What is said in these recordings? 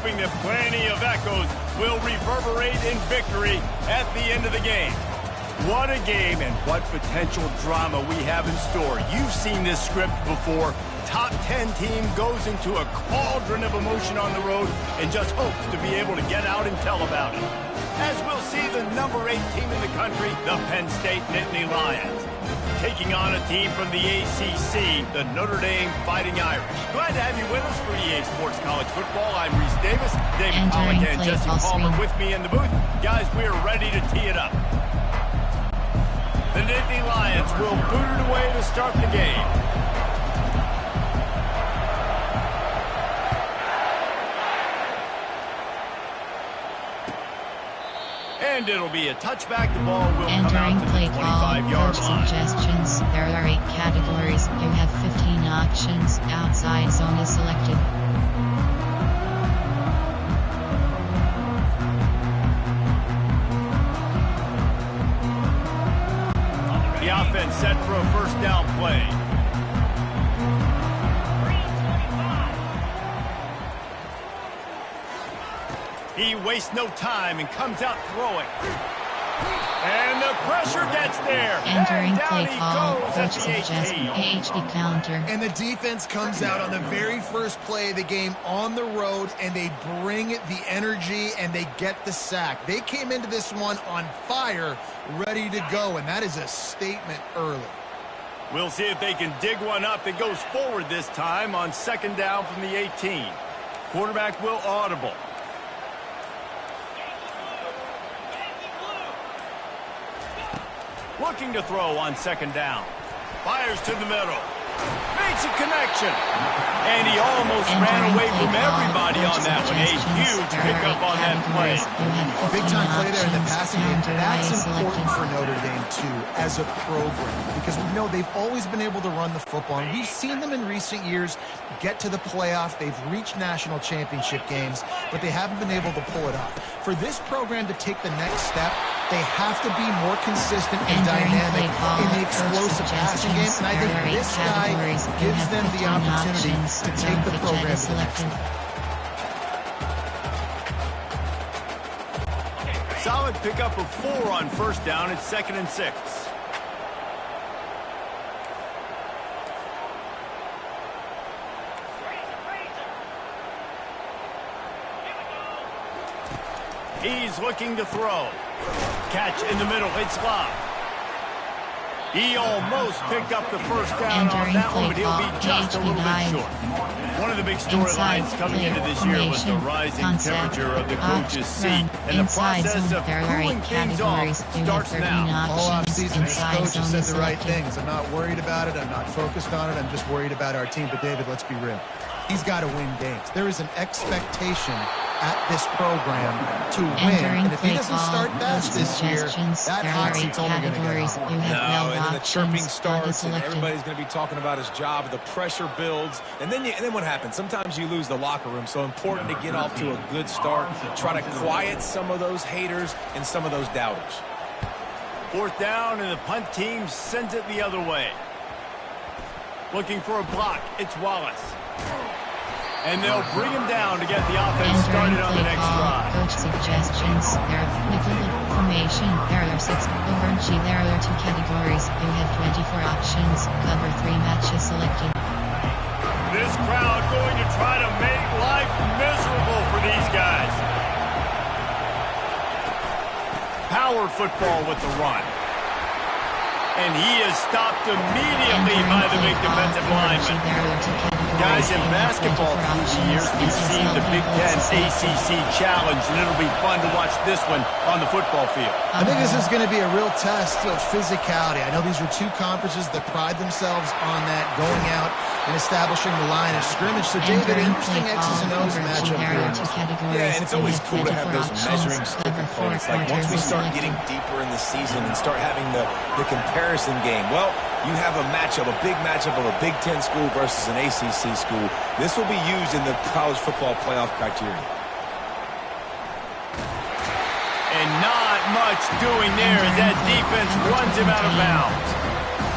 hoping that plenty of echoes will reverberate in victory at the end of the game. What a game and what potential drama we have in store. You've seen this script before. Top 10 team goes into a cauldron of emotion on the road and just hopes to be able to get out and tell about it. As we'll see the number 8 team in the country, the Penn State Nittany Lions, taking on a team from the ACC, the Notre Dame Fighting Irish. Glad to have you with us for EA Sports College Football. I'm Reese Davis, David Pollack and Jesse Palmer with me in the booth. Guys, we are ready to tee it up. The Nittany Lions will boot it away to start the game. And it'll be a touchback. The ball will come out to the 25-yard line. Suggestions. There are 8 categories. You have 15 options. Outside zone is selected. The offense set for a first down play. He wastes no time and comes out throwing. And the pressure gets there. Entering and play call. Coach suggests HD counter. And the defense comes out on the very first play of the game on the road, and they bring the energy, and they get the sack. They came into this one on fire, ready to go, and that is a statement early. We'll see if they can dig one up that goes forward this time on second down from the 18. Quarterback will audible. Looking to throw on second down. Fires to the middle. Makes a connection. And he almost ran away from everybody on that one. A huge pickup on that play. Big-time play there in the passing game. That's important for Notre Dame, too, as a program. Because we know they've always been able to run the football. And we've seen them in recent years get to the playoff. They've reached national championship games, but they haven't been able to pull it off. For this program to take the next step, they have to be more consistent and dynamic in the explosive passing game. And I think this guy gives them the opportunity to take the program to the next step. Solid pickup of 4 on first down. It's 2nd and 6. He's looking to throw. Catch in the middle. It's Love. He almost picked up the first down on that one, but he'll be just a little bit short. One of the big storylines coming into this year was the rising temperature of the coach's seat, and the process of cooling things off starts now. All offseason, this coach has said the right things. I'm not worried about it. I'm not focused on it. I'm just worried about our team. But, David, let's be real. He's got to win games. There is an expectation at this program to win. And if he doesn't start fast this year, that hot seat's only going to get hotter. No, and then the chirping starts, and everybody's going to be talking about his job. The pressure builds, and then what happens? Sometimes you lose the locker room. So important to get off to a good start, try to quiet some of those haters and some of those doubters. 4th down, and the punt team sends it the other way. Looking for a block. It's Wallace. And they'll bring him down to get the offense started on the next drive. Coach suggestions. There are nickel formation. There are 6 over G. There are 2 categories. You have 24 options. Cover 3 matches selected. This crowd going to try to make life miserable for these guys. Power football with the run. And he is stopped immediately by the big defensive lineman. Guys, in basketball through the years, we've seen the Big Ten ACC Challenge, and it'll be fun to watch this one on the football field. I think this is going to be a real test of physicality. I know these are 2 conferences that pride themselves on that, going out and establishing the line of scrimmage. So, David, interesting X's and O's matchup here. Yeah, and it's always cool to have those measuring stick components. Like, once we start getting deeper in the season and start having the comparison game, well, you have a matchup, a big matchup of a Big Ten school versus an ACC school. This will be used in the college football playoff criteria. And not much doing there as that defense runs him out of bounds.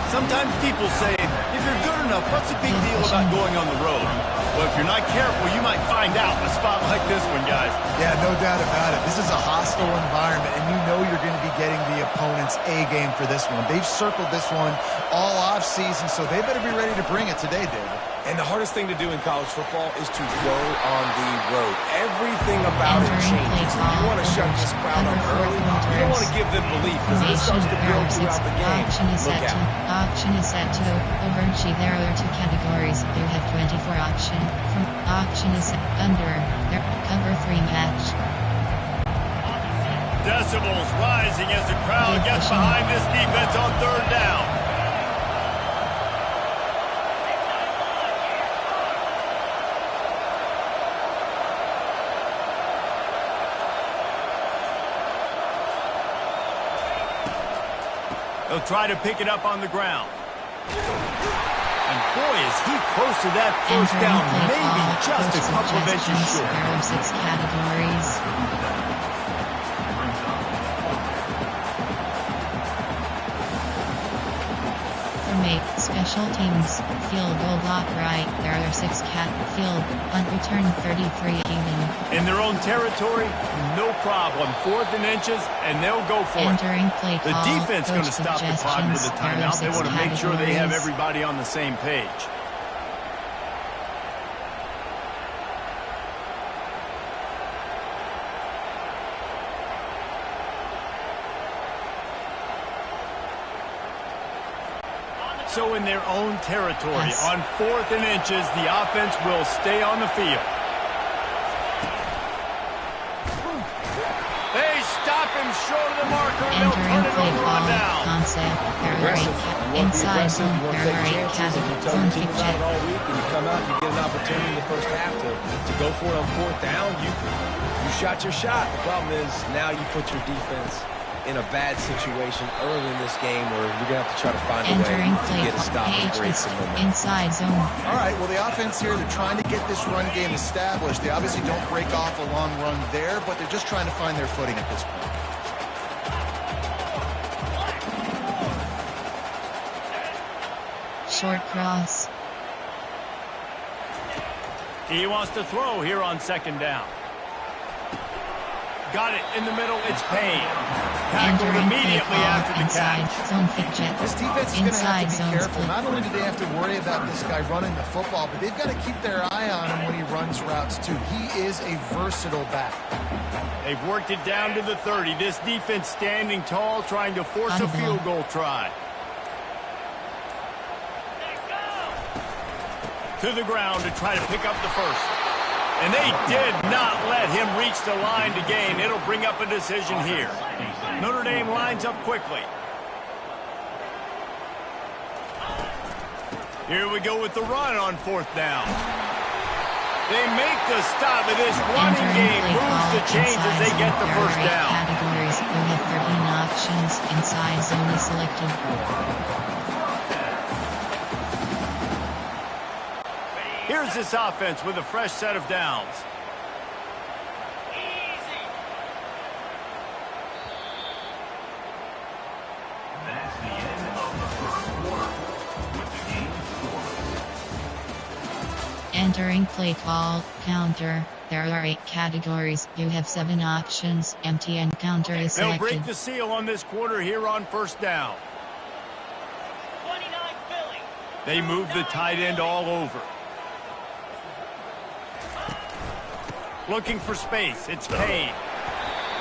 Sometimes people say, if you're good enough, what's the big deal about going on the road? Well, if you're not careful, you might find out in a spot like this one, guys. Yeah, no doubt about it. This is a hostile environment, and you know you're going to be getting the opponent's A game for this one. They've circled this one all offseason, so they better be ready to bring it today, David. And the hardest thing to do in college football is to go on the road. Everything about it changes. And you want to shut this crowd up early. You don't want to give them belief because it starts to build throughout the game. Look out. Auction is set to over and she. There are 2 categories. You have 24 auction. From auction is set under. There cover 3 match. Decibels rising as the crowd gets behind this defense on 3rd down. They'll try to pick it up on the ground. And boy, is he close to that first down. Maybe just a couple of inches short. There are 6 categories. From 8 special teams, field goal block right. There are 6 field, punt return 33 even. In their own territory, no problem. 4th and inches, and they'll go for it. Entering play The call, defense going to coach stop the clock with a suggestions. There are timeout. They 6 want to make sure they have categories. everybody on the same page. So in their own territory, Yes. on 4th and inches, the offense will stay on the field. They stop him short of the marker, and they'll turn Entering it play over call, on down. concept. There are Aggressive. 8 You want to be inside aggressive. zone. You want to There take are 8 chances. You categories. tell Zone your team kick about check. it all week, and you come out and you get an opportunity in the first half to go for it on 4th down. You shot your shot. The problem is now you put your defense in a bad situation early in this game where you're going to have to try to find a way Entering to play get a stop and page create is some momentum. inside zone. All right, well, the offense here, they're trying to get this run game established. They obviously don't break off a long run there, but they're just trying to find their footing at this point. Short cross. He wants to throw here on 2nd down. Got it in the middle. It's Payne. Tackled Entering play immediately call, after the inside catch. zone kick check. This defense is going to Inside have to zone be careful. split. Not only do they have to worry about this guy running the football, but they've got to keep their eye on him when he runs routes, too. He is a versatile back. They've worked it down to the 30. This defense standing tall, trying to force a Audible. field goal try. To the ground to try to pick up the first. And they did not let him reach the line to gain. It'll bring up a decision here. Notre Dame lines up quickly. Here we go with the run on 4th down. They make the stop, and this running Entering game play moves call, the chains as inside they zone. get the There first are 8 down. categories. You have 13 options. Inside zone is selected. Here's this offense with a fresh set of downs. Entering play call, counter. There are 8 categories. You have 7 options. Empty and counter is They'll selected. break the seal on this quarter here on 1st down. They move the tight end all over. Looking for space. It's Payne.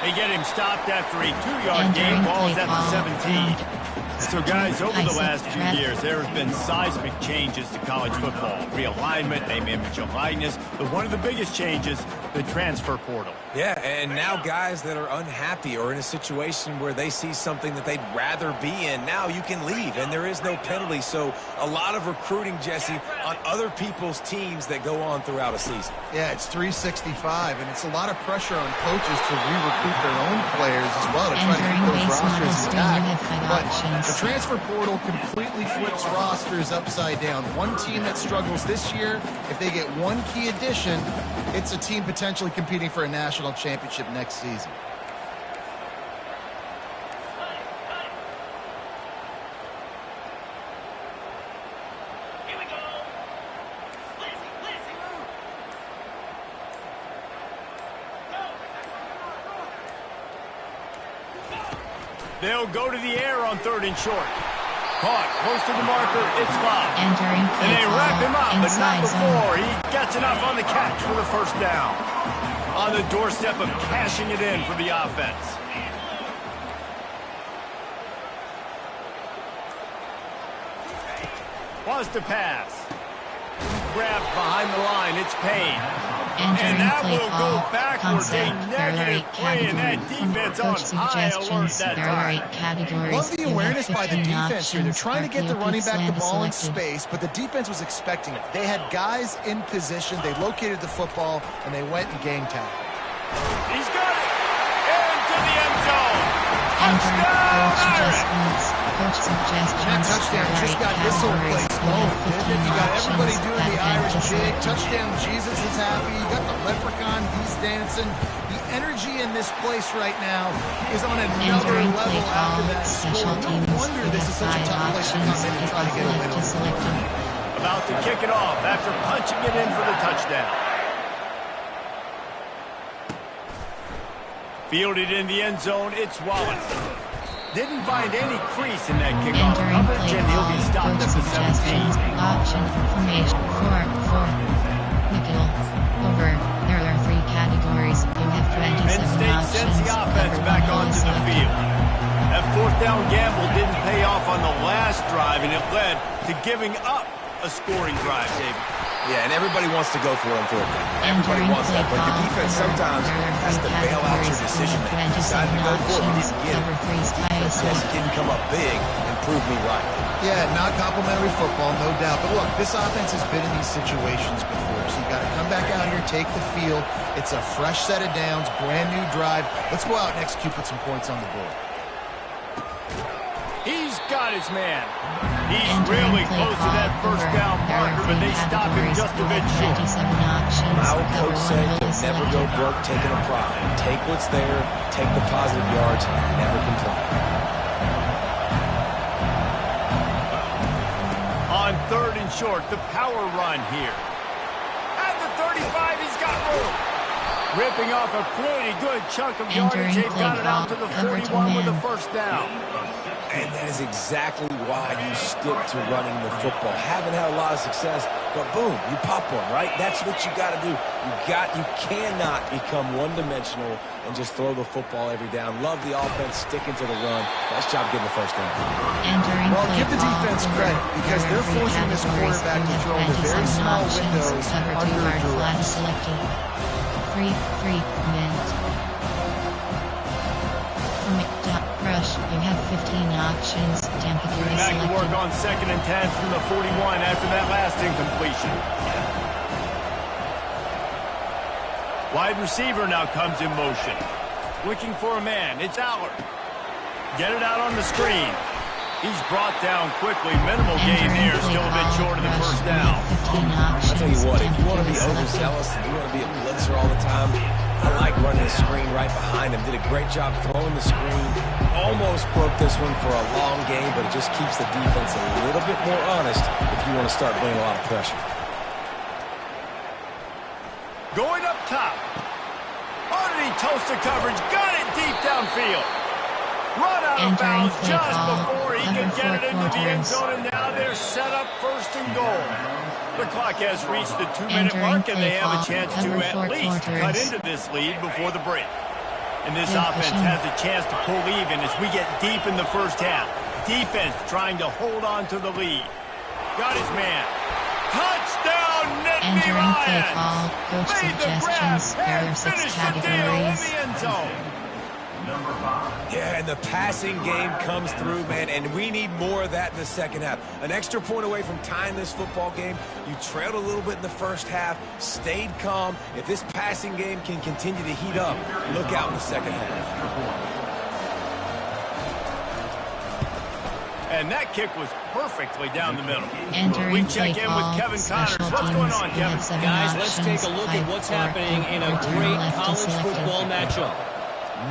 They get him stopped after a 2-yard gain. Ball is at the 17. So, guys, over the last few years, there have been seismic changes to college football. Realignment, name, image, and likeness. But one of the biggest changes, the transfer portal. Yeah, and now guys that are unhappy or in a situation where they see something that they'd rather be in, now you can leave, and there is no penalty. So a lot of recruiting, Jesse, on other people's teams that go on throughout a season. Yeah, it's 365, and it's a lot of pressure on coaches to re-recruit their own players as well to try to keep those rosters intact. But the transfer portal completely flips rosters upside down. One team that struggles this year, if they get one key addition, it's a team potentially competing for a national championship next season. They'll go to the air on 3rd and short. Caught close to the marker. It's foul. And they wrap him up, but not before. He gets enough on the catch for the first down. On the doorstep of cashing it in for the offense. Wants to pass. Grabbed behind the line. It's Payne. And that will go backwards. A negative play, and that defense on high alert that time. Love the awareness by the defense here. They're trying to get the running back the ball in space, but the defense was expecting it. They had guys in position. They located the football, and they went and gang tackled. He's got it. Into the end zone. Touchdown, Coach suggestions. That touchdown just got this whole place going, didn't it? You got everybody doing the Irish jig. Touchdown, Jesus is happy. You got the leprechaun, he's dancing. The energy in this place right now is on another level after that score. No wonder this is such a tough place to come in and try to get a win over. About to kick it off after punching it in for the touchdown. Fielded in the end zone, it's Wallace. Didn't find any crease in that kickoff coverage, and he'll be stopped at the 17. Option formation 4-4. Nickel. Over. There are 3 categories. You have 27 Mid-State options. sends the offense back onto the field. That 4th down gamble didn't pay off on the last drive, and it led to giving up a scoring drive, David. Yeah, and everybody wants to go for it on 4th down. Everybody wants that, but the defense sometimes has to bail out your decision making. Decided to go for it, he didn't get it. Yes, he didn't come up big and prove me right. Yeah, not complimentary football, no doubt. But look, this offense has been in these situations before, so you got to come back out here, take the field. It's a fresh set of downs, brand new drive. Let's go out and execute, put some points on the board. He's got his man. He's really close to that 1st down marker, but they stop him just a bit short. My old coach said you'll never go broke taking a profit. Take what's there, take the positive yards, and never complain. On 3rd and short, the power run here. At the 35, he's got room. Ripping off a pretty good chunk of yardage. They've got it out to the 41 with the 1st down. And that is exactly why you stick to running the football. Haven't had a lot of success, but boom, you pop one, right? That's what you got to do. You cannot become one-dimensional and just throw the football every down. Love the offense, sticking to the run. Nice job getting the 1st down. Well, give the defense credit because they're forcing this quarterback to throw into very small windows under duress. 3 minutes. Rush, you have 15 options. Tampa Bay back to work on 2nd and 10 from the 41 after that last incompletion. Wide receiver now comes in motion. Looking for a man. It's Allard. Get it out on the screen. He's brought down quickly. Minimal gain there. Still a bit short of the 1st down. I'll tell you what, if you want to be overzealous and you want to be a blitzer all the time, I like running the screen right behind him. Did a great job throwing the screen. Almost broke this one for a long game, but it just keeps the defense a little bit more honest if you want to start bringing a lot of pressure. Going up top. Oh, did he toast the coverage? Got it deep downfield. Run out of bounds just before he can get it into the end zone, and now they're set up 1st and goal. The clock has reached the 2-minute mark, and they have a chance to at least cut into this lead before the break. And this offense has a chance to pull even as we get deep in the 1st half. Defense trying to hold on to the lead. Got his man. Touchdown, Nittany Lions! Made the grab and finished the deal in the end zone. Yeah, and the passing game comes through, man, and we need more of that in the 2nd half. An extra point away from tying this football game. You trailed a little bit in the 1st half, stayed calm. If this passing game can continue to heat up, look out in the 2nd half. And that kick was perfectly down the middle. We check in with Kevin Connors. What's going on, Kevin? Guys, let's take a look at what's happening in a great college football matchup.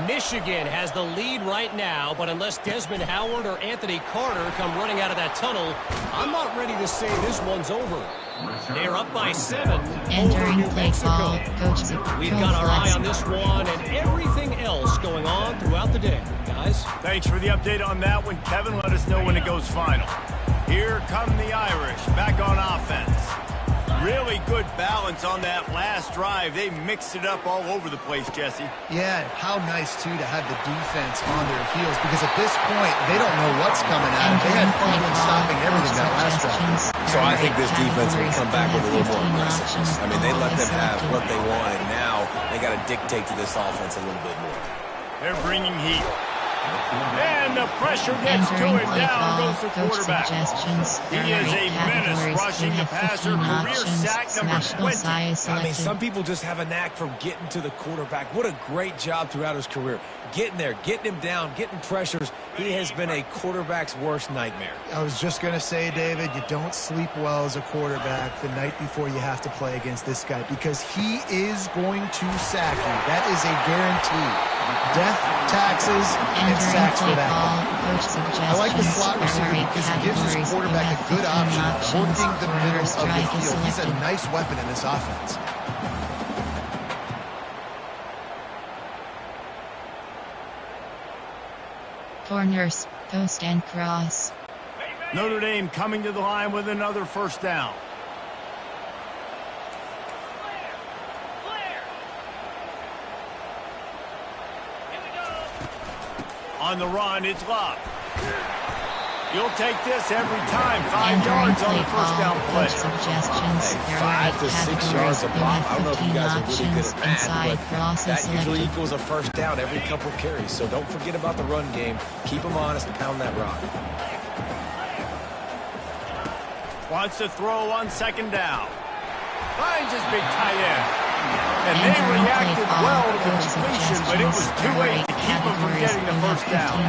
Michigan has the lead right now, but unless Desmond Howard or Anthony Carter come running out of that tunnel, I'm not ready to say this one's over. They're up by 7 over New Mexico. We've got our eye on this one and everything else going on throughout the day. Guys, guys. Thanks for the update on that one, Kevin. Let us know when it goes final. Here come the Irish, back on offense. Really good balance on that last drive. They mixed it up all over the place, Jesse. Yeah, how nice, too, to have the defense on their heels, because at this point, they don't know what's coming at them. They had problems stopping everything that last drive. So I think this defense will come back with a little more aggressiveness. I mean, they let them have what they want, and now they got to dictate to this offense a little bit more. They're bringing heat. And the pressure gets to it. Down goes the quarterback. He is a menace rushing the passer. Career sack number 20. I mean, some people just have a knack for getting to the quarterback. What a great job throughout his career. Getting there, getting him down, getting pressures. He has been a quarterback's worst nightmare. I was just going to say, David, you don't sleep well as a quarterback the night before you have to play against this guy, because he is going to sack you. That is a guarantee. Death, taxes, and sacks for that guy. I like the slot receiver because he gives his quarterback a good option working the middle of the field. He's a nice weapon in this offense. Corners, post and cross. Notre Dame coming to the line with another first down. On the run, it's Love. You'll take this every time. 5 yards on the first down play. Hey, 5 to 6 yards a pop. I don't know if you guys are really good at math, but that usually equals a first down every couple carries. So don't forget about the run game. Keep them honest and pound that rock. Wants to throw on second down. Finds his big tight end. And they reacted well to the completion, but it was too late to keep them from getting the first down.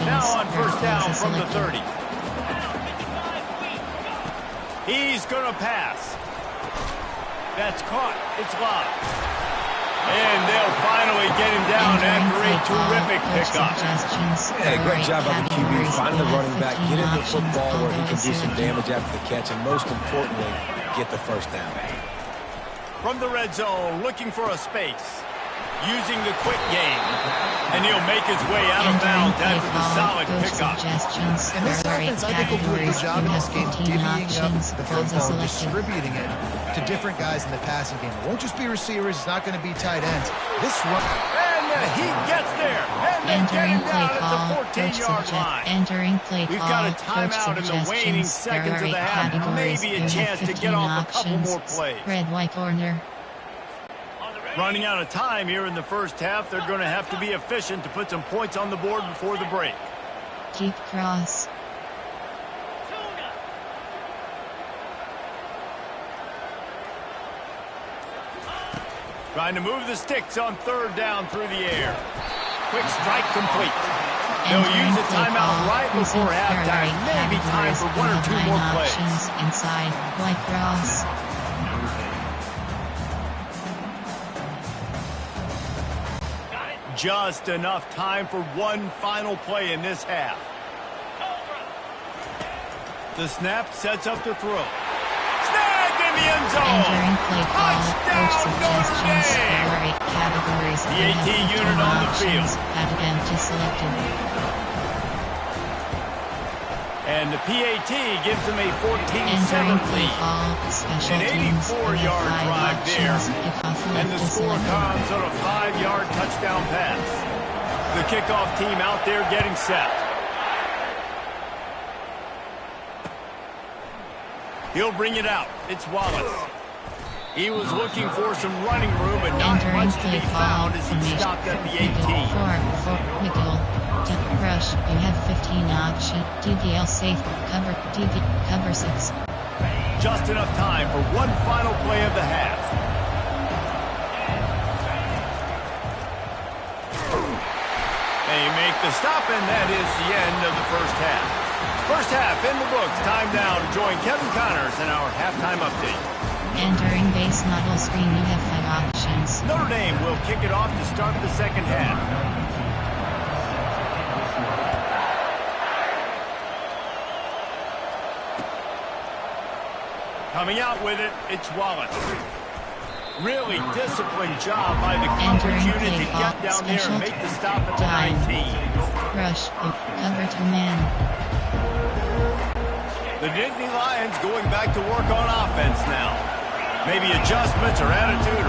Now on first down from the 30. He's going to pass. That's caught. It's Love. And they'll finally get him down after a terrific pickup. Yeah, a great job by the QB finding the running back, get him the football where he can do some damage after the catch, and most importantly, get the first down. From the red zone, looking for a space. Using the quick game. And he'll make his way out of bounds after the solid pickup. And this offense, I think, will do a good job in this game divvying up the football and distributing it to different guys in the passing game. It won't just be receivers. It's not going to be tight ends. This run... And the heat gets there. And they get him down at the 14-yard line. Entering play call. We've got a timeout in the waning seconds of the half. Maybe a chance to get off a couple more plays. Red, white corner. Running out of time here in the first half. They're going to have to be efficient to put some points on the board before the break. Deep cross. Trying to move the sticks on third down through the air. Quick strike complete. They'll use a timeout right before halftime. Maybe time for 1 or 2 more plays. Inside, white cross. Just enough time for one final play in this half. The snap sets up the throw. Snagged in the end zone. Touchdown Notre Dame. The 18 unit on the field. And the PAT gives them a 14-7 lead. An 84-yard drive there. And the score comes on a 5-yard touchdown pass. The kickoff team out there getting set. He'll bring it out. It's Wallace. He was looking for some running room, but not much to be found as he stopped at the 18. Rush, you have 15 option. DVL safe, cover 6. Just enough time for one final play of the half. They make the stop, and that is the end of the first half. First half in the books. Time now to join Kevin Connors in our halftime update. Entering base model screen, you have 5 options. Notre Dame will kick it off to start the second half. Coming out with it, it's Wallace. Really disciplined job by the coverage unit to get down there and make the stop at the 19. Rush, cover 2 man. The Nittany Lions going back to work on offense now. Maybe adjustments or attitude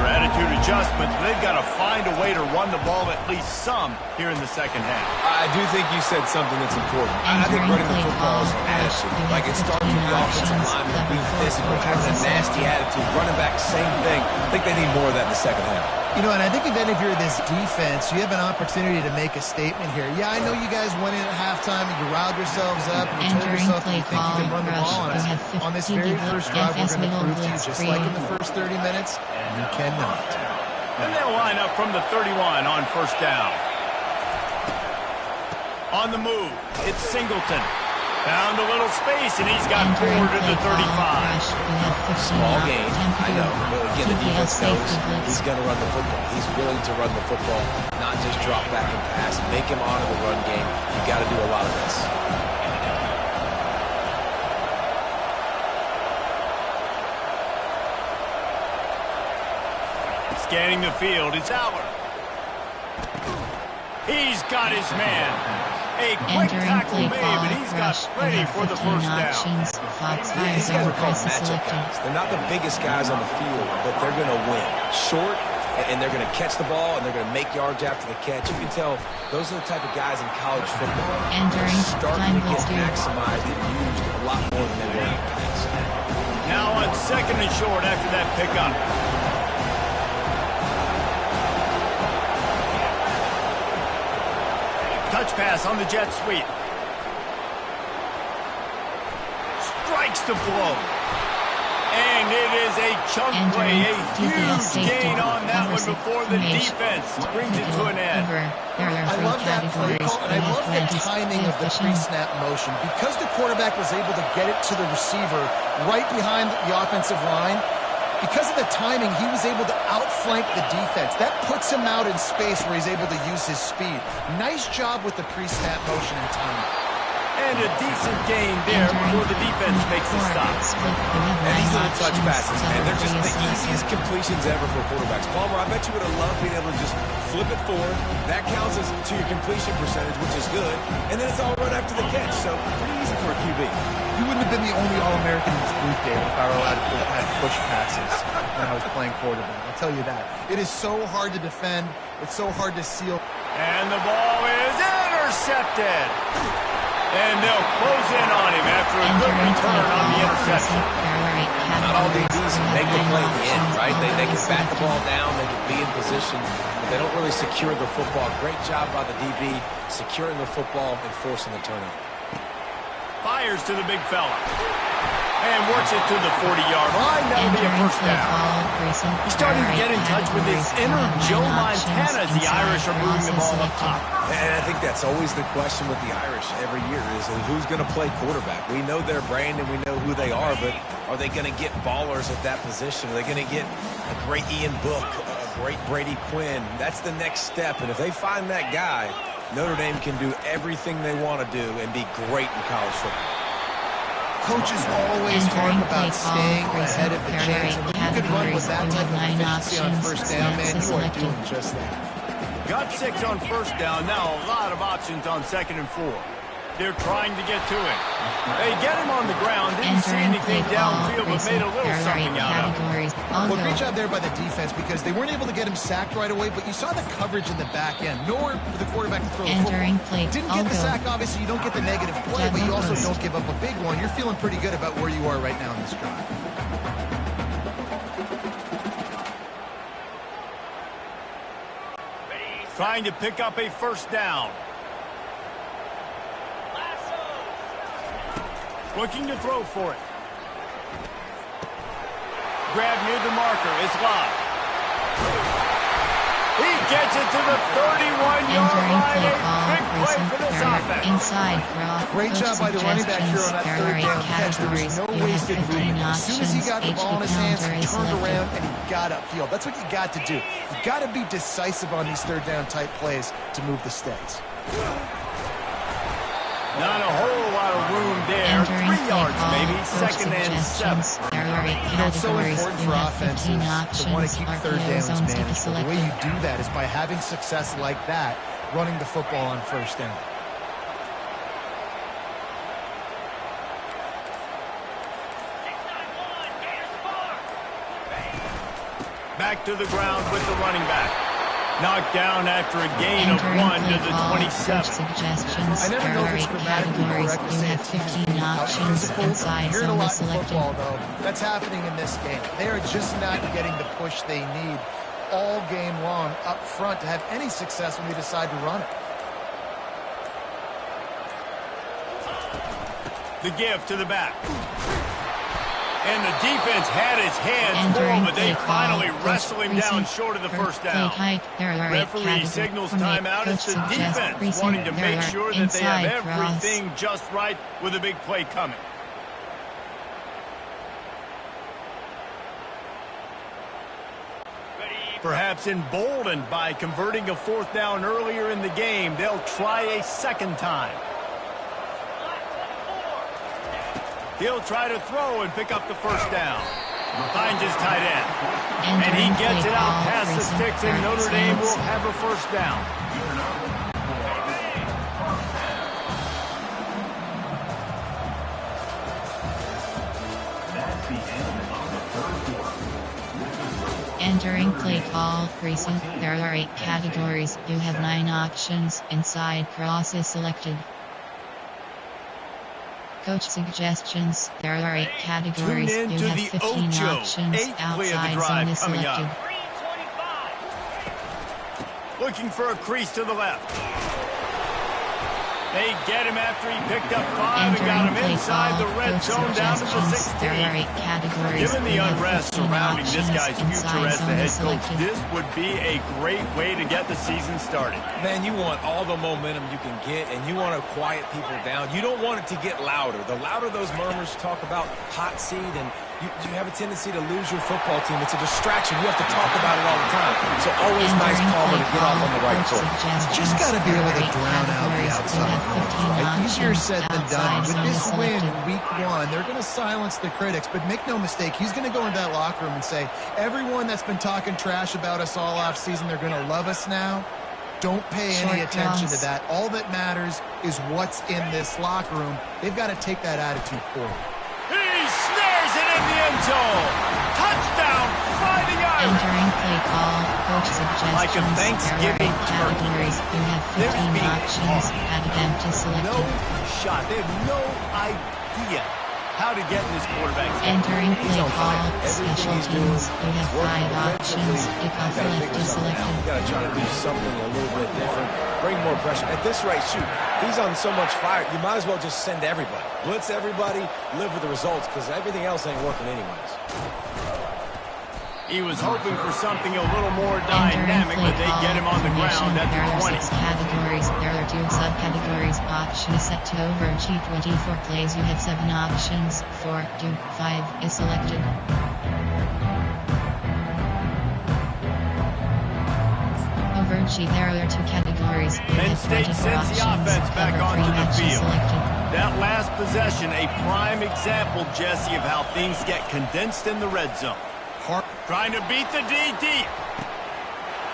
adjustments, but they've got to find a way to run the ball at least some here in the second half. I do think you said something that's important. I think running the football is an attitude. Like, it starts with the offensive lineman being physical, having a nasty attitude, running back, same thing. I think they need more of that in the second half. You know, and I think even if you're this defense, you have an opportunity to make a statement here. Yeah, I know you guys went in at halftime and you riled yourselves up and you told yourself that you think you can run the ball on this very first drive. We're going to prove to you, just like in the first 30 minutes, you cannot. And they'll line up from the 31 on first down. On the move, it's Singleton. Found a little space, and he's got forward to the 35. Small gain, I know. But again, the defense knows he's going to run the football. He's willing to run the football, not just drop back and pass. Make him honor the run game. You got to do a lot of this. Scanning the field, it's Howard. He's got his man. A quick tackle made, but he's got plenty for the first down. He's got to call matchup guys. They're not the biggest guys on the field, but they're going to win. Short, and they're going to catch the ball, and they're going to make yards after the catch. You can tell those are the type of guys in college football. Starting to get maximized and used a lot more than they were in the past. Now on second and short after that pickup. Touch pass on the jet sweep. Strikes the blow. And it is a chunk play, a huge gain on that one before the defense brings it to an end. I love that play call, and I love the timing of the pre-snap motion. Because the quarterback was able to get it to the receiver right behind the offensive line, because of the timing, he was able to outflank the defense. That puts him out in space where he's able to use his speed. Nice job with the pre-snap motion and timing. And a decent gain there before the defense makes the stop. And these little touch passes, man, they're just the easiest completions ever for quarterbacks. Palmer, I bet you would have loved being able to just flip it forward. That counts as to your completion percentage, which is good. And then it's all run after the catch, so pretty easy for a QB. You wouldn't have been the only All-American in this booth, David, if I were allowed to have push passes when I was playing quarterback. I'll tell you that. It is so hard to defend. It's so hard to seal. And the ball is intercepted. And they'll close in on him after a good return on the interception. Not all DBs make the play at the end, right? They can bat the ball down, they can be in position, but they don't really secure the football. Great job by the DB securing the football and forcing the turnover. Fires to the big fella. And works it to the 40-yard line. That'll be a first down. He's starting to get in touch with his inner Joe Montana as the Irish are moving the ball up top. And I think that's always the question with the Irish every year is who's going to play quarterback. We know their brand and we know who they are, but are they going to get ballers at that position? Are they going to get a great Ian Book, a great Brady Quinn? That's the next step, and if they find that guy, Notre Dame can do everything they want to do and be great in college football. Coaches always talk about staying ahead of the chains. And you could run with that type of efficiency on first down, man. You are doing just that. Got 6 on first down. Now a lot of options on second and 4. They're trying to get to him. They get him on the ground. Didn't see anything downfield, but made a little something out of it. Well, great job there by the defense because they weren't able to get him sacked right away, but you saw the coverage in the back end. Nowhere for the quarterback to throw the football. Didn't get the sack, obviously. You don't get the negative play, but you also don't give up a big one. You're feeling pretty good about where you are right now in this drive. Trying to pick up a first down. Looking to throw for it. Grab near the marker. It's locked. He gets it to the 31-yard line. A big play for this offense. Great job by the running back here on that third down catch. There was no wasted movement. As soon as he got the ball in his hands, he turned around and he got upfield. That's what you got to do. You got to be decisive on these third down type plays to move the stakes. Not a whole lot of room there. 3 yards maybe. Second and 7. There are 8 You know, it's so categories. important You for have offenses 15 to options. want to keep third downs zones to be manageable. The selected. way you do that is by having success like that, running the football on first down. Back to the ground with the running back. Knocked down after a gain of 1 to the 27. Suggestions. I never There know are if 8 it's grammatically categories. correct to You say have a team's 15 being options. physical. Inside Hearing a zone lot is in selected. football, though, that's happening in this game. They are just not getting the push they need all game long up front to have any success when they decide to run it. The give to the back. And the defense had his hands full, but they finally wrestle him down short of the first down. Referee signals timeout. It's the defense wanting to make sure that they have everything just right with a big play coming. Perhaps emboldened by converting a 4th down earlier in the game, they'll try a second time. He'll try to throw and pick up the first down. Finds his tight end. And he gets it out past the sticks, and Notre Dame will have a first down. Entering play call. Recent. There are 8 categories. You have 9 options. Inside cross is selected. Coach suggestions. There are 8 categories. Tune in You to have the 15 Ocho. options. 8th play of the Outside drive zone is coming selected. up. Looking for a crease to the left. They get him after he picked up 5 and got him inside the red zone down to the 16. There are 8 categories. Given the unrest surrounding this guy's future as the head coach, this would be a great way to get the season started. Man, you want all the momentum you can get, and you want to quiet people down. You don't want it to get louder. The louder those murmurs talk about hot seat, and you have a tendency to lose your football team. It's a distraction. You have to talk about it all the time. So always nice caller to get off on the right foot. Just got to be able to drown out the outside. Easier said than done. With this win in week 1, they're going to silence the critics. But make no mistake, he's going to go into that locker room and say, everyone that's been talking trash about us all offseason, they're going to love us now. Don't pay any attention to that. All that matters is what's in this locker room. They've got to take that attitude forward. He snares it in the end zone. Touchdown, Fighting Irish. Entering play call. Coach suggestions. Like a Thanksgiving turkey. Categories. You have 15 options. Add them to selected. No shot. They have no idea how to get in this quarterback's head. Entering play call. Special teams. You have 5 options. Kickoff left is selected. You got to try to do something a little bit different. Bring more pressure. At this rate, shoot, he's on so much fire, you might as well just send everybody. Blitz everybody, live with the results, because everything else ain't working anyways. He was hoping for something a little more dynamic, but they get him on the ground at There the are 20. 6 categories. There are 2 subcategories. Option set to overachieve 24 plays. You have 7 options. 4, 2, 5 is selected. Overachieve. There are 2 categories. You Penn have State 24 sends the options. offense back Cover onto 3 the matches field. selected. That last possession, a prime example, Jesse, of how things get condensed in the red zone. Trying to beat the DD.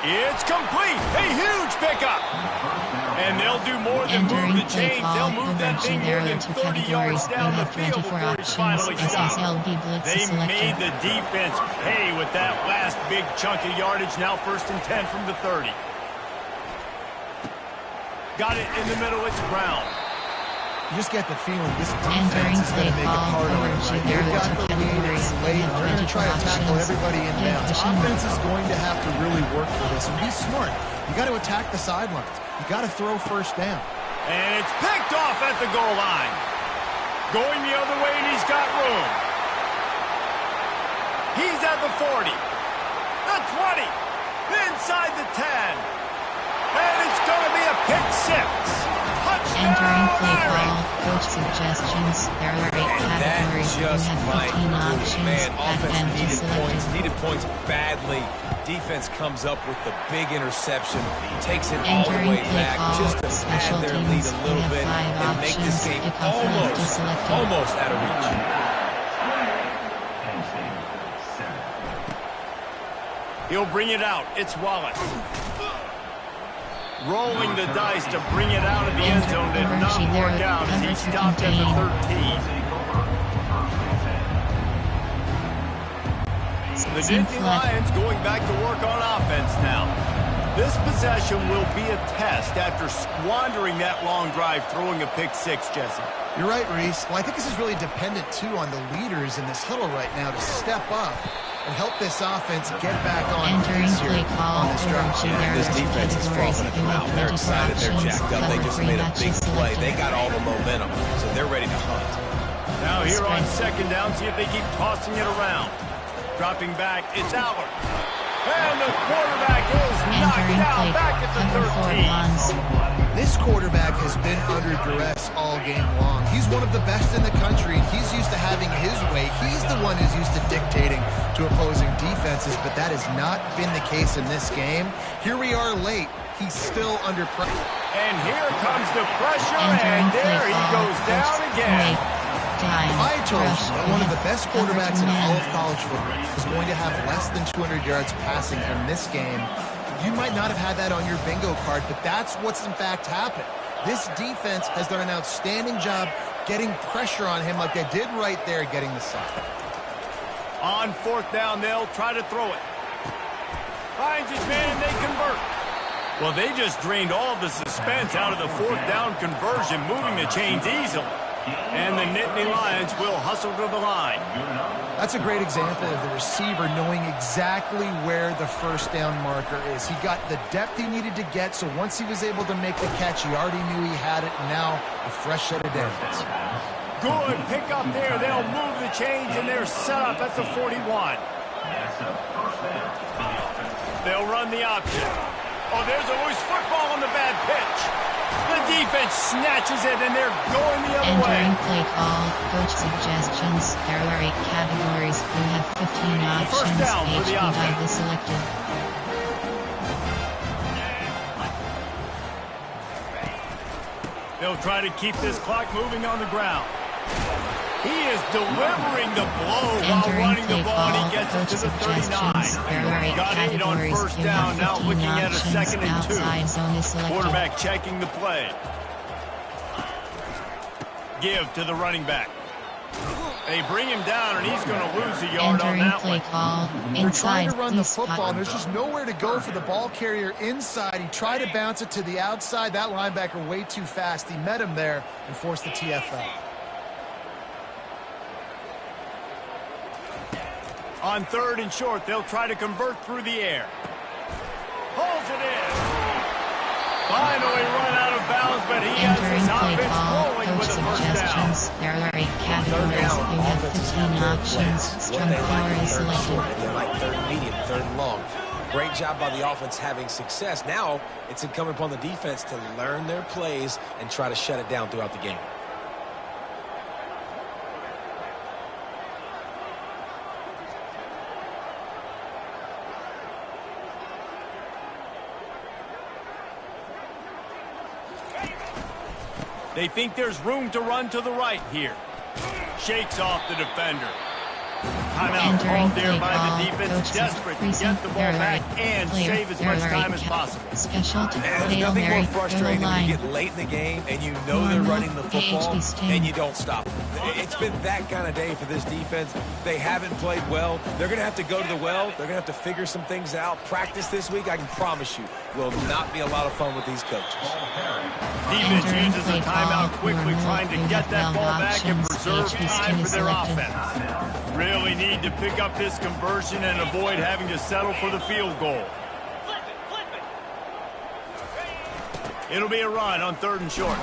It's complete. A huge pickup. And they'll do more than move the chains. They'll move that thing more than 30 yards down the field before it's finally stopped. They made the defense pay with that last big chunk of yardage. Now 1st and 10 from the 30. Got it in the middle. It's Brown. You just get the feeling this defense is going to make it hard on them. Right? They've got the lead, it's late, and they're going to try to tackle everybody in bounds. Offense is going to have to really work for this, and be smart. You got to attack the sidelines. You got to throw first down. And it's picked off at the goal line. Going the other way, and he's got room. He's at the 40, the 20, inside the 10. And it's going to be a pick 6. Touchdown. Entering play call, coach suggestions. There are 8 categories. You have 15 options. Man, Add offense them to needed selected. points badly. Defense comes up with the big interception, takes it all the Entering way play back call, just to special pad their lead teams. a You little have bit 5 and make this options. game Pick off left to selected. almost out of reach. He'll bring it out. It's Wallace. Rolling the dice to bring it out of the end zone did not work out as he stopped at the 13. The Nittany Lions going back to work on offense now. This possession will be a test after squandering that long drive, throwing a pick six, Jesse. You're right, Reese. Well, I think this is really dependent, too, on the leaders in this huddle right now to step up and help this offense get back on pace here on this drive. Yeah, this defense is frothing at the mouth. They're excited. They're jacked up. They just made a big play. They got all the momentum, so they're ready to hunt. Now here on second down, see if they keep tossing it around. Dropping back, it's Aller. And the quarterback is knocked down back at the 13. This quarterback has been under duress all game long. He's one of the best in the country, and he's used to having his way. He's the one who's used to dictating to opposing defenses, but that has not been the case in this game. Here we are late. He's still under pressure. And here comes the pressure, and there he goes down again. I told you that one of the best quarterbacks in all of college football is going to have less than 200 yards passing in this game. You might not have had that on your bingo card, but that's what's in fact happened. This defense has done an outstanding job getting pressure on him like they did right there, getting the sack. On fourth down, they'll try to throw it. Finds his man, and they convert. Well, they just drained all the suspense out of the fourth down conversion, moving the chains easily. And the Nittany Lions will hustle to the line. That's a great example of the receiver knowing exactly where the first down marker is. He got the depth he needed to get, so once he was able to make the catch, he already knew he had it, and now a fresh set of downs. Good pick up there. They'll move the chains, and they're set up at the 41. They'll run the option. Oh, there's always football on the bad pitch. The defense snatches it, and they're going the other way. Entering play call, coach suggestions. There are 8 categories. You have 15 options. First down for the offense. By the selected. They'll try to keep this clock moving on the ground. He is delivering the blow while running the ball, and he gets it to the 39. Got it on first down, now looking at a 2nd and 2. Quarterback checking the play. Give to the running back. They bring him down, and he's going to lose a yard on that one. They're trying to run the football, and there's just nowhere to go for the ball carrier inside. He tried to bounce it to the outside. That linebacker way too fast. He met him there and forced the TFL. On 3rd and short, they'll try to convert through the air. Pulls it in. Finally run out of bounds, but he has his offense rolling with a first down. There are 8 categories. You have 15 options. Strong power is selected. They like 3rd medium, 3rd long. Great job by the offense having success. Now it's incumbent upon the defense to learn their plays and try to shut it down throughout the game. They think there's room to run to the right here. Shakes off the defender. Timeout called there by the defense, desperate to get the ball back and save as much time as possible. There's nothing more frustrating than when you get late in the game and you know they're running the football and you don't stop. It's been that kind of day for this defense. They haven't played well. They're going to have to go to the well. They're going to have to figure some things out. Practice this week, I can promise you, will not be a lot of fun with these coaches. Defense uses a timeout quickly, trying to get that ball back and preserve time for their offense. Really need to pick up this conversion and avoid having to settle for the field goal. It'll be a run on 3rd and short.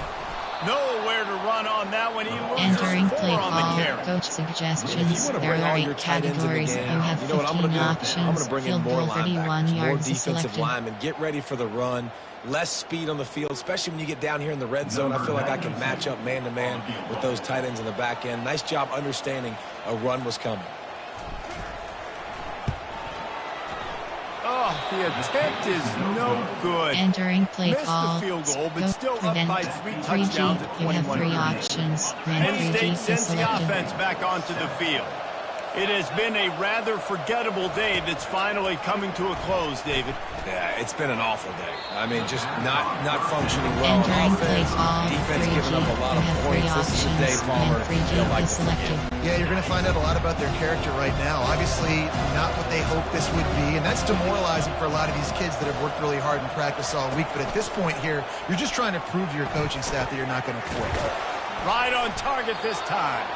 Nowhere to run on that one. He Entering loses play 4 on the call, carry. coach suggestions. There are 8 categories. You have 15 I'm going options. to bring in Field more goal 31 linebackers, more yards is defensive selected. linemen. Get ready for the run. Less speed on the field, especially when you get down here in the red zone. I feel like I can match up man-to-man with those tight ends in the back end. Nice job understanding a run was coming. Oh, the attempt is no good. Entering play Missed call. the field goal, but Go still up by 3 3G. touchdowns at You have 21. 3 options. When Penn 3G State is sends the selected. offense back onto the field. It has been a rather forgettable day that's finally coming to a close, David. Yeah, it's been an awful day. I mean, just not functioning well on Entering play offense. call. Defense 3G. giving up a lot You of have 3 points. This is a day, options. Palmer, When 3G they'll like is to selected. forget. Yeah, you're going to find out a lot about their character right now. Obviously, not what they hoped this would be, and that's demoralizing for a lot of these kids that have worked really hard in practice all week. But at this point here, you're just trying to prove to your coaching staff that you're not going to quit. Right on target this time.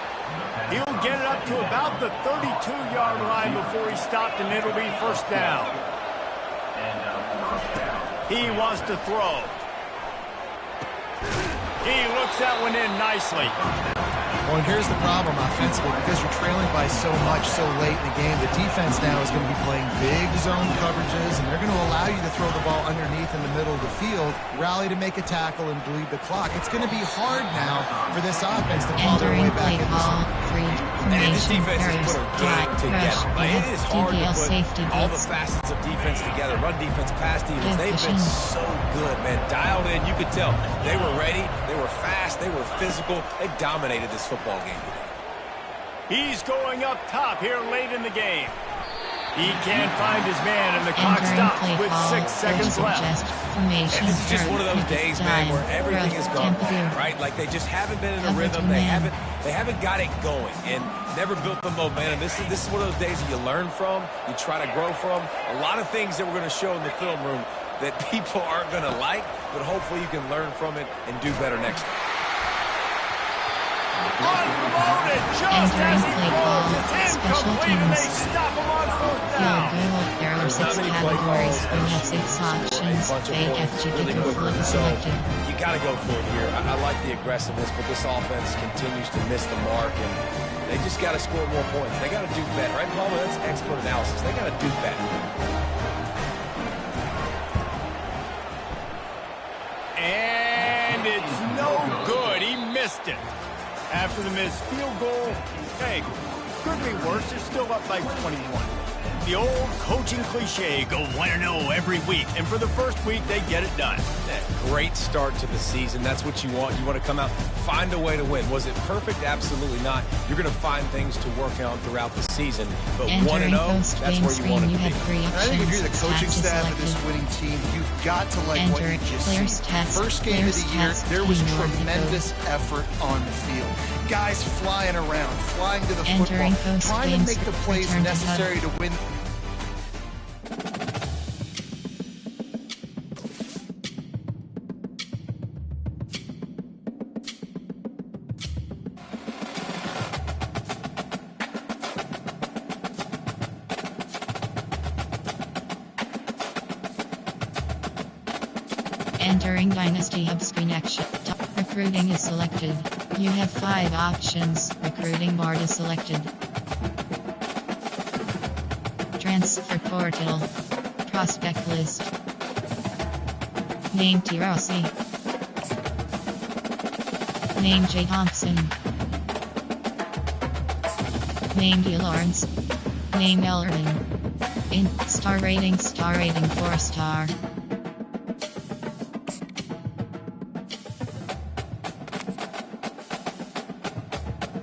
He'll get it up to about the 32-yard line before he stopped, and it'll be first down. He wants to throw. He looks that one in nicely. Well, and here's the problem offensively. Because you're trailing by so much so late in the game, the defense now is going to be playing big zone coverages, and they're going to allow you to throw the ball underneath in the middle of the field, rally to make a tackle, and bleed the clock. It's going to be hard now for this offense to claw their way Entering back play into call. this. 3 And this formation. defense has Areas. put a game together. Rush. Like, it is hard to put safety all the blitz. facets of defense together. Run defense, pass defense. They've been Position. so good, man. Dialed in. You could tell. They were ready. They were fast. They were physical. They dominated this football game today. He's going up top here late in the game. He can't find his man, and the clock Entering stops play with call. 6 seconds Coach left. suggest formation. And this is just one of those Area. days, man, where everything has gone Tempo. wrong, right? Like they just haven't been in a Cover rhythm. to They man. haven't got it going and never built the momentum. This is one of those days that you learn from, you try to grow from. A lot of things that we're going to show in the film room that people aren't going to like, but hopefully you can learn from it and do better next time. Unloaded just as he Entering play throws. call. It's Special incomplete, and they teams. stop him on 4th Field down. goal. There are There's 6 not many play categories. calls. You have 6 options. A bunch of points AFG really kicker quickly. flip So selected. you got to go for it here. I like the aggressiveness, but this offense continues to miss the mark, and they just got to score more points. They got to do better, right, Palmer? That's expert analysis. They got to do better. And it's no good. He missed it. After the missed field goal, hey, could be worse. They're still up by 21. The old coaching cliche, go 1-0 every week. And for the first week, they get it done. Great start to the season. That's what you want. You want to come out, find a way to win. Was it perfect? Absolutely not. You're going to find things to work on throughout the season. But 1-0, that's where you want it to be. And I think if you're the coaching staff of this winning team, you've got to like what you just seen. First game of the year, there was tremendous effort on the field. Guys flying around, flying to the football, trying to make the plays necessary to win. Entering Dynasty Hub screen action. Top recruiting is selected. You have 5 options. Recruiting board is selected. Transfer portal. Prospect list. Name T. Rossi. Name J. Thompson. Name D. Lawrence. Name Ellerman. Star rating 4 star.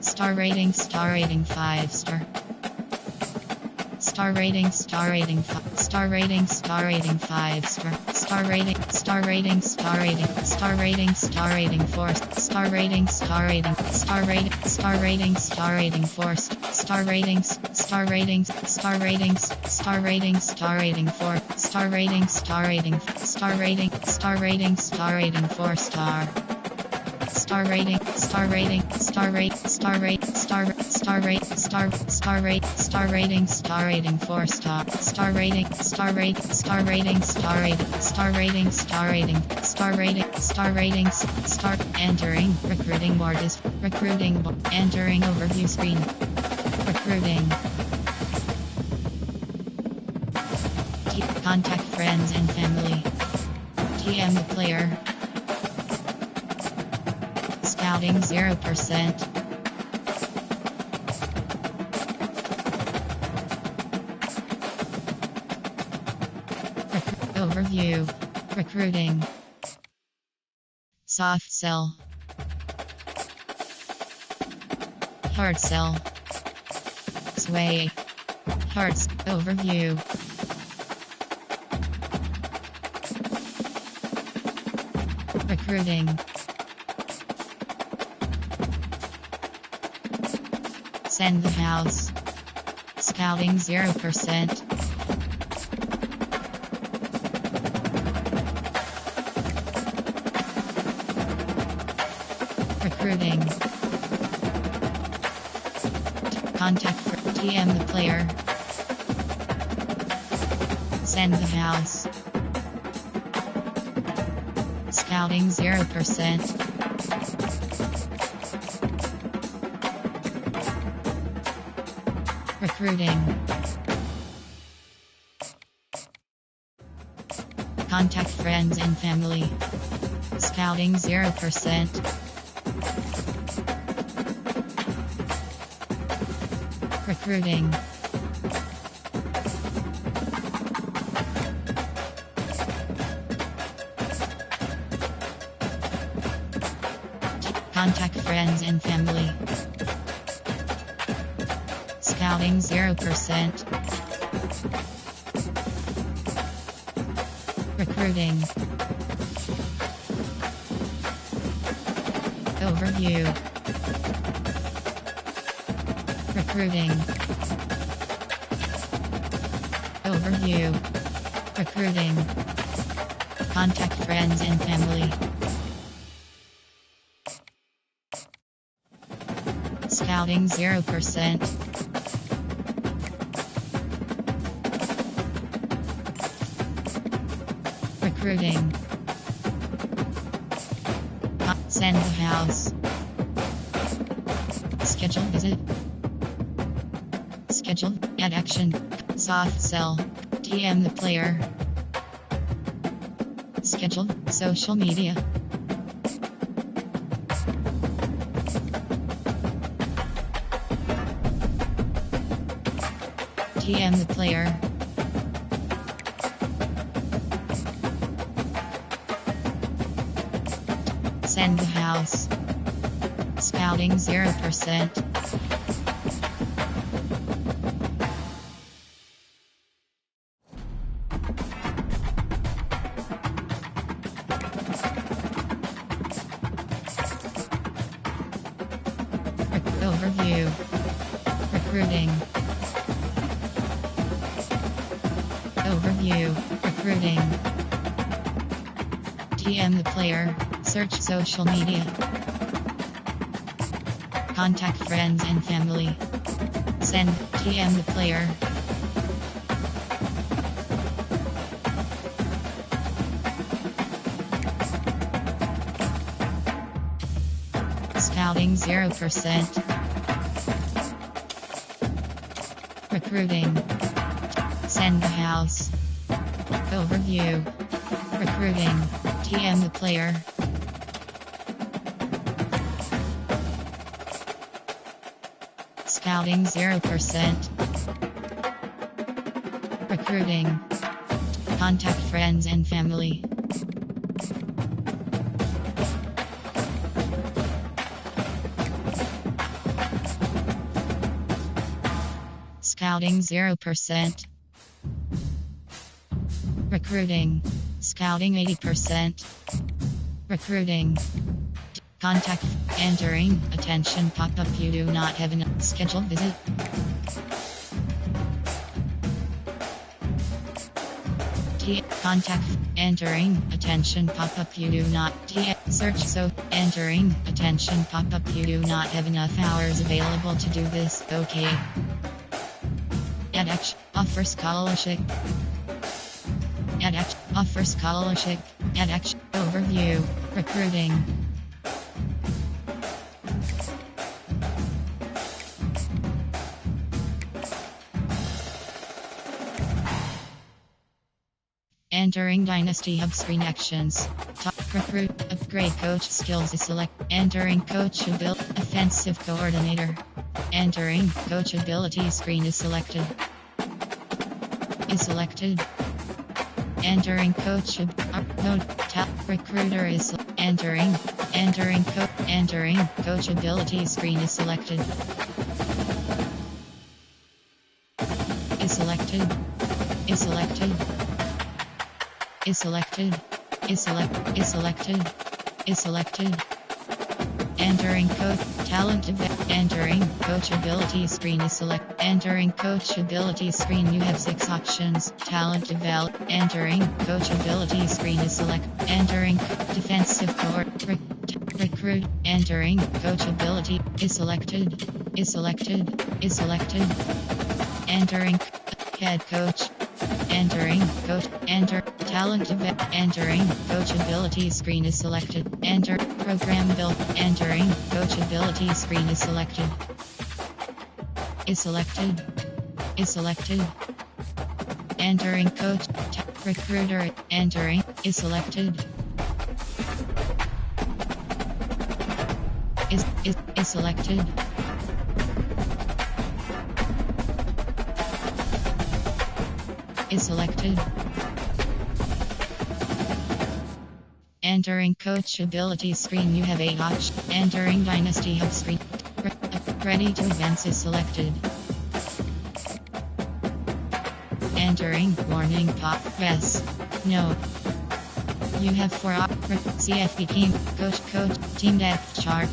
Star rating 5 star. Star rating 5 star rating 5 star. Star rating 4 star rating 4 star rating 4 star rating 4 star rating 5 star rating 4 star. Star rating, star rating, star rate, star rate, star rate, star rating, star rating 4 star, star rating, star rate, star rating, star rating, star rating, star rating, star rating, star ratings, start entering, recruiting board is recruiting, entering overview screen, recruiting. Contact friends and family. TM the player. Scouting 0%. Overview. Recruiting. Soft sell. Hard sell. Sway. Hearts. Overview. Recruiting. Send the house. Scouting 0%. Recruiting. Contact for TM the player. Send the house. Scouting 0%. Recruiting. Contact friends and family. Scouting 0%. Recruiting. Contact friends and family. Scouting 0%. Recruiting. Overview. Recruiting. Overview. Recruiting. Contact friends and family. Scouting 0%. Recruiting. Send the house. Schedule visit. Schedule. Add action. Soft sell. TM the player. Schedule. Social media. TM the player. Send the house. Scouting 0%. Overview. Recruiting. Overview. Recruiting. TM the player. Search social media. Contact friends and family. Send TM the player. Scouting 0%. Recruiting. Send the house. Overview. Recruiting. TM the player. Scouting 0%. Recruiting. Contact friends and family. Scouting 0%. Recruiting. Scouting 80%. Recruiting. Contact. Entering. Attention pop-up. You do not have a scheduled visit. Contact. Entering. Attention pop-up. You do not. Search. So. Entering. Attention pop-up. You do not have enough hours available to do this. Okay. edX. Offer scholarship. edX. Offer scholarship. edX. Overview. Recruiting. Entering Dynasty Hub screen actions. Top recruit, upgrade coach skills is select. Entering coach ability, offensive coordinator. Entering coach ability screen is selected. Is selected. Entering coach node tap recruiter is entering coach ability screen is selected. Is selected. Is selected. Is selected. Is selected. Is selected. Entering coach talent event. Entering coach ability screen is select. Entering coach ability screen. You have 6 options. Talent develop. Entering coach ability screen is select. Entering defensive court. Recruit. Entering coach ability is selected. Is selected. Is selected. Entering head coach. Entering coach. Enter talent event. Entering coach ability screen is selected. Enter program build. Entering coach ability screen is selected. Is selected. Is selected. Entering coach recruiter. Entering is selected. Is selected. Is selected. Entering coach ability screen. You have 8 options. Entering dynasty hub screen. Ready to advance is selected. Entering warning pop. Yes. No. You have 4 options. CFP team. Coach. Team depth chart.